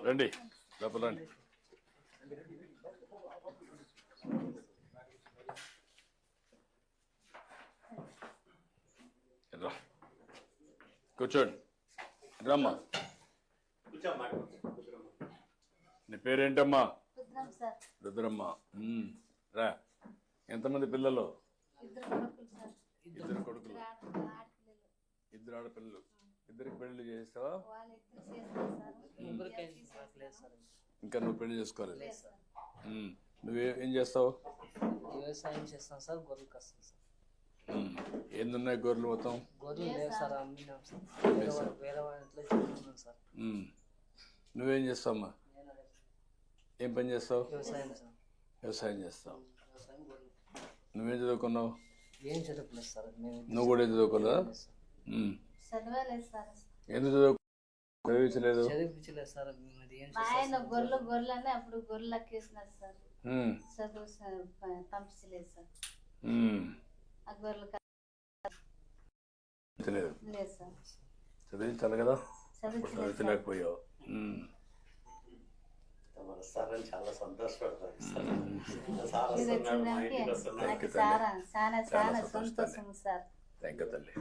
రండి లోపల రండి. రా కూర్చోండి. రమ్మా. నీ పేరేంటమ్మా? రుద్రమ్మ. రా. ఎంతమంది పిల్లలు? ఇద్దరు కొడుకులు, ఇద్దరు ఆడపిల్లలు. ఇద్దరికి పెళ్లి చేస్తావా? ఇంకా నువ్వు పెళ్లి చేసుకోవాలి. నువ్వేం చేస్తావు? వ్యవసాయం చేస్తాం సార్. గొర్రెలు కాస్తాం సార్. ఏందున్నాయి గొర్రెలు మొత్తం? గొర్రెలు లేవు సార్, అమ్మినాం సార్. వేరే వాళ్ళ ఇంట్లో సార్. నువ్వేం చేస్తావమ్మా? ఏం పని చేస్తావు? వ్యవసాయం సార్. వ్యవసాయం చేస్తావు. నువ్వేం చదువుకున్నావు? ఏం చదువుకోలేదు సార్. నువ్వు కూడా ఏం చదువుకోలేదా? ఎందుకు చదివించలేదు? చదివించలేదు సార్. ఆయన గొర్రెలు అప్పుడు గొర్రెలు ఎక్కేసినారు సార్. చదువు పంపించలేదు సార్. ఆ గొర్రెలు లేదు సార్. చదివించాలి కదా, చదివించలేకపోయావు. చాలా సంతోషపడతాను. సంతోషం సార్. థ్యాంక్ యూ తల్లి.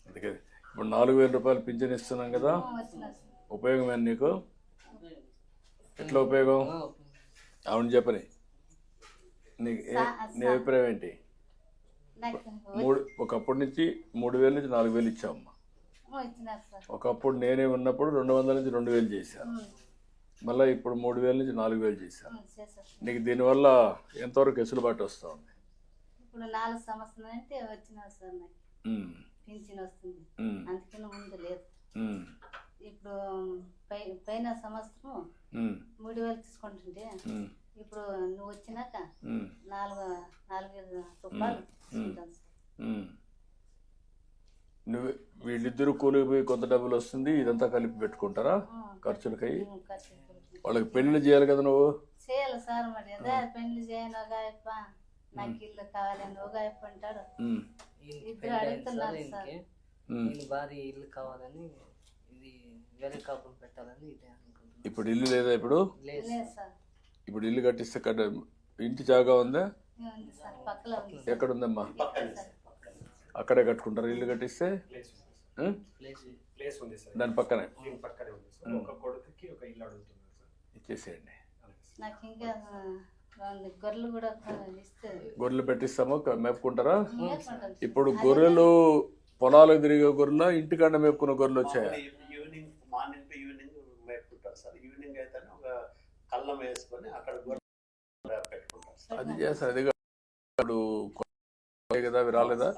అందుకే ఇప్పుడు 4,000 రూపాయలు పింఛన్ ఇస్తున్నాం కదా, ఉపయోగమే నీకు? ఎట్లా ఉపయోగం? అవును చెప్పని. నీ అభిప్రాయం ఏంటి? ఒకప్పటి నుంచి 3,000 నుంచి 4,000 ఇచ్చామమ్మా. ఒకప్పుడు నేనే ఉన్నప్పుడు 200 నుంచి 2,000 చేశాను. మళ్ళీ ఇప్పుడు 3,000 నుంచి 4,000 చేశాను. నీకు దీనివల్ల ఎంతవరకు వెసులుబాటు వస్తూ ఉంది? ఇప్పుడు 4 సంవత్సరాలు అంటే వచ్చినా సార్ నాకు పింఛన్ వస్తుంది. అందుకని ముందు లేదు. ఇప్పుడు పైన సంవత్సరం 3,000 తీసుకుంటుంటే ఇప్పుడు నువ్వు వచ్చినాక 4,000 రూపాయలు తీసుకుంటాను సార్. నువ్వు వీళ్ళిద్దరూ కూలికి పోయి కొంత డబ్బులు వస్తుంది, ఇదంతా కలిపి పెట్టుకుంటారా ఖర్చులకై? వాళ్ళకి పెళ్లి చేయాలి కదా నువ్వు? చేయాలి సార్. మరి అదే పెళ్లి చేయను ఒగాయప్ప, నాకు ఇల్లు కావాలని ఒగాయప్ప అంటాడు. ఇద్దరు అడుగుతున్నారు సార్. భార్య ఇల్లు కావాలని, ఇది వేరే కాపురం పెట్టాలని ఇదే అనుకుంటున్నాను. ఇప్పుడు ఇల్లు లేదా? ఇప్పుడు లేదు సార్. ఇప్పుడు ఇల్లు కట్టిస్తే ఇంటి జాగా ఉందా? ఎక్కడ ఉందమ్మా? అక్కడే కట్టుకుంటారు ఇల్లు కట్టిస్తే? దాని పక్కనే ఇచ్చేసేయండి. గొర్రెలు పెట్టిస్తాము, మేపుకుంటారా? ఇప్పుడు గొర్రెలు పొలాలకు తిరిగే గొర్రెలు, ఇంటికాడ మేపుకున్న గొర్రెలు వచ్చాయా? ఈవినింగ్, మార్నింగ్ టు ఈవినింగ్ మేపుకుంటారు సార్. ఈవినింగ్ అయితే ఒక కళ్ళం వేసుకొని అక్కడ గొర్రెలు పెట్టుకుంటారు సార్. అది చేస్తారు. అది కదా, అవి రాలేదా?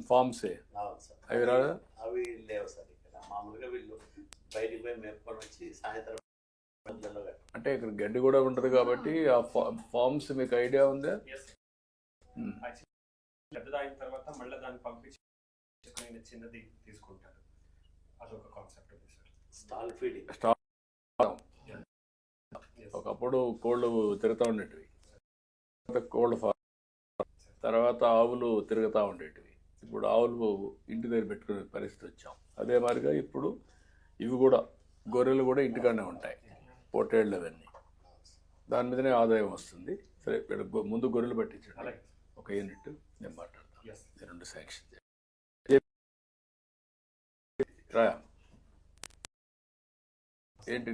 ఫార్మ్సే అవి రాలేదా? అవి లేవు సార్ ఇక్కడ. మామూలుగా వీళ్ళు బయటికి పోయి మేపుకొని వచ్చి సాయంత్రం అంటే ఇక్కడ గడ్డి కూడా ఉంటుంది కాబట్టి ఆ ఫార్మ్స్ మీకు ఐడియా ఉందా? పెద్దదైన తర్వాత మళ్ళీ దాన్ని పంపించి చిన్నది తీసుకుంటారు. అదొక కాన్సెప్ట్ ఉంది సార్. Stall feeding. ఒకప్పుడు కోళ్ళు తిరుగుతూ ఉండేటివి, కోళ్ళ ఫార్మ్, తర్వాత ఆవులు తిరుగుతూ ఉండేటివి. ఇప్పుడు ఆవులు ఇంటి దగ్గర పెట్టుకునే పరిస్థితి వచ్చాం. అదే మాదిరిగా ఇప్పుడు ఇవి కూడా, గొర్రెలు కూడా ఇంటికాడనే ఉంటాయి, పొట్టేళ్ళు అవన్నీ. దాని మీదనే ఆదాయం వస్తుంది. సరే, ముందు గొర్రెలు పట్టించండి ఒక యూనిట్, నేను మాట్లాడతాను. 2 శాంక్షన్ రా. ఏంటి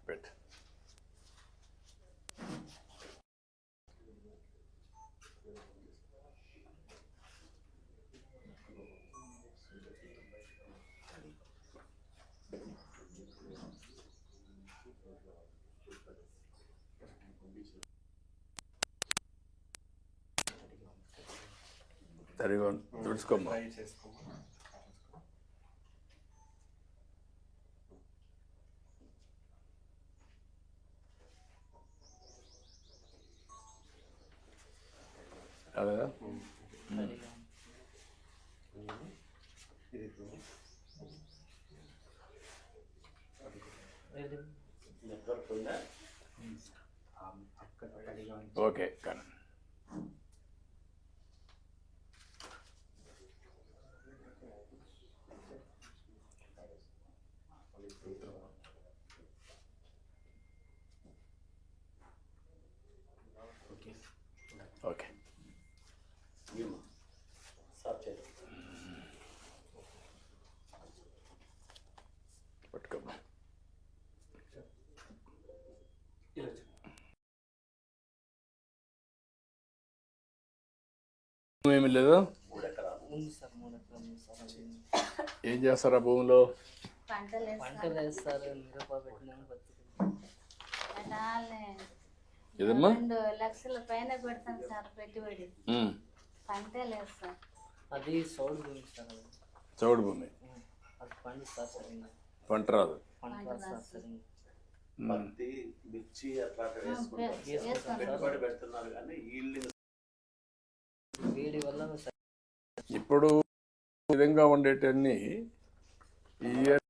పెట్టు. సరిగా తుడుచుకోమ్మా. అలాగా ఓకే. కానీ ఓకే సార్ చేయండి. పట్టుకోమ్మా. ఏమి లేదు. 3 ఎకరాలు ఉంది సార్ 3 ఎకరాలు ఉంది సార్. అది ఏం చేస్తారు ఆ భూమిలో? పంటలు పంటలు వేస్తారు, మిరప పెట్టినాము బతుకు. వేస్తాను ఏదమ్మా? 2 లక్షల పైన పెడతాం సార్ పెట్టుబడి. ఉమ్. పంటలు వేస్తాం. అది సౌడు భూమి సార్. అది చౌడు భూమి, అది పండిస్తారు సార్. ఇంకా పంట రాదు. పంట రాస్తారు సార్. ఇంకా పత్తి మిర్చి అట్లాంటివి వేసుకుంటారు. వేస్తాం. పెట్టుబడి పెడుతున్నారు కానీ ఈల్డింగ్ వేడి వల్ల ఇప్పుడు ఈ విధంగా ఉండేటన్ని ఈ ఇయర్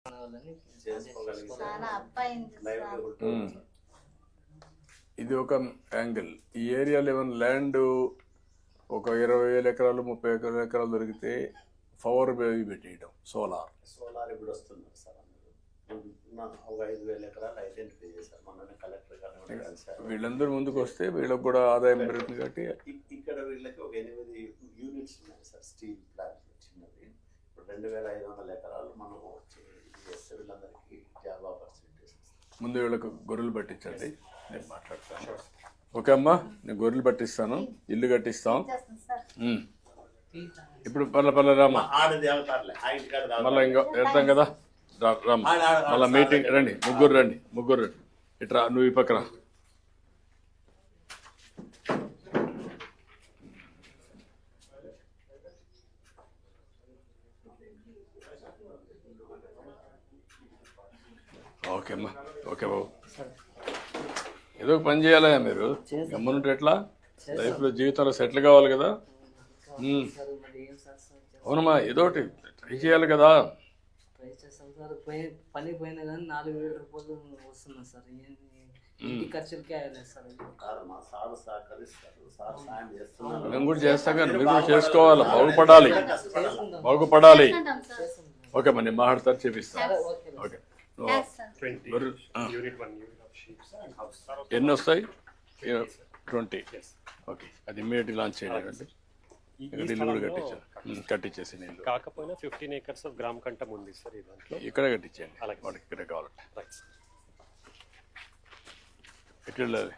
వాళ్ళని చేసుకోగలిగితే చాలా అప్పాయింది సార్. లైవ్లీహుడ్ ఇది ఒక యాంగిల్. ఈ ఏరియాలో ఏమైనా ల్యాండ్ ఒక 20,000 ఎకరాలు 30 ఎకరాలు దొరికితే పవర్ బేబీ పెట్టేయడం, సోలార్. సోలార్ ఇప్పుడు వస్తున్నారు సార్. అందరూ ఒక 5,000 ఎకరాలు ఐడెంటిఫై చేశారు. మొన్ననే కలెక్టర్ గారు కూడా కలిశారు. వీళ్ళందరూ ముందుకు వస్తే వీళ్ళకి కూడా ఆదాయం పెరుగుతుంది కాబట్టి ఇక్కడ వీళ్ళకి ఒక 8 యూనిట్స్ ఉన్నాయి సార్ స్టీల్ ప్లాంట్ చిన్నది. ఇప్పుడు 2,500 ఎకరాలు మనం చేస్తే వీళ్ళందరికీ జాబ్ ఆపర్చునిటీస్. ముందు వీళ్ళకు గొర్రెలు పట్టించండి, నేను మాట్లాడతాను. ఓకే అమ్మా, నేను గొర్రెలు పట్టిస్తాను, ఇల్లు కట్టిస్తాం. చేస్తాం సార్. ఉమ్. ఇప్పుడు పల్ల రామ్మా, ఆడది అవుతారులే ఆ ఇంటికాడ మళ్ళీ ఇంకా వెళ్తాం కదా. రామ్మా, మళ్ళీ మీటింగ్ రండి, ముగ్గురు రండి. ఇట్రా, నువ్వు ఈ పక్కన. ఓకే అమ్మా, ఓకే బాబు. ఏదో ఒక పని చేయాలా మీరు? గమ్మునుంటే ఎట్లా? లైఫ్లో జీవితంలో సెటిల్ కావాలి కదా. సార్ మరి ఏం సార్ సార్ అవునమ్మా, ఏదో ఒకటి ట్రై చేయాలి కదా. ట్రై చేస్తాం సార్. పని పోయినా కానీ 4,000 రూపాయలు వస్తున్నాయి సార్. ఇంటి ఖర్చులకే అయ్యలేదు సార్. కాదు మా సార్ సహకరిస్తారు. సార్ సాయం చేస్తున్నారు. మేము కూడా చేస్తాం కానీ మీరు కూడా చేసుకోవాలి, బాగుపడాలి. చేసుకుంటాం సార్. ఓకే అమ్మా, నేను మాట్లాడతాను, చేపిస్తాను. ఓకే. Thanks sir. 20 గొర్రెలు, unit 1 unit of sheeps and house. ఎన్ని వస్తాయి? 20. ఓకే, అది ఇమ్మీడియట్లీ లాంచ్ చేయాలండి. ఇక్కడ ఇల్లు కూడా కట్టించేసి నీళ్ళు కాకపోయినా 15 acres ఆఫ్ గ్రామ్ కంఠం ఉంది సార్ ఈ దాంట్లో. ఇక్కడే కట్టించేయండి, అలాగే. వాడికి ఇక్కడే కావాలంటే. రైట్. ఎట్లా వెళ్ళాలి?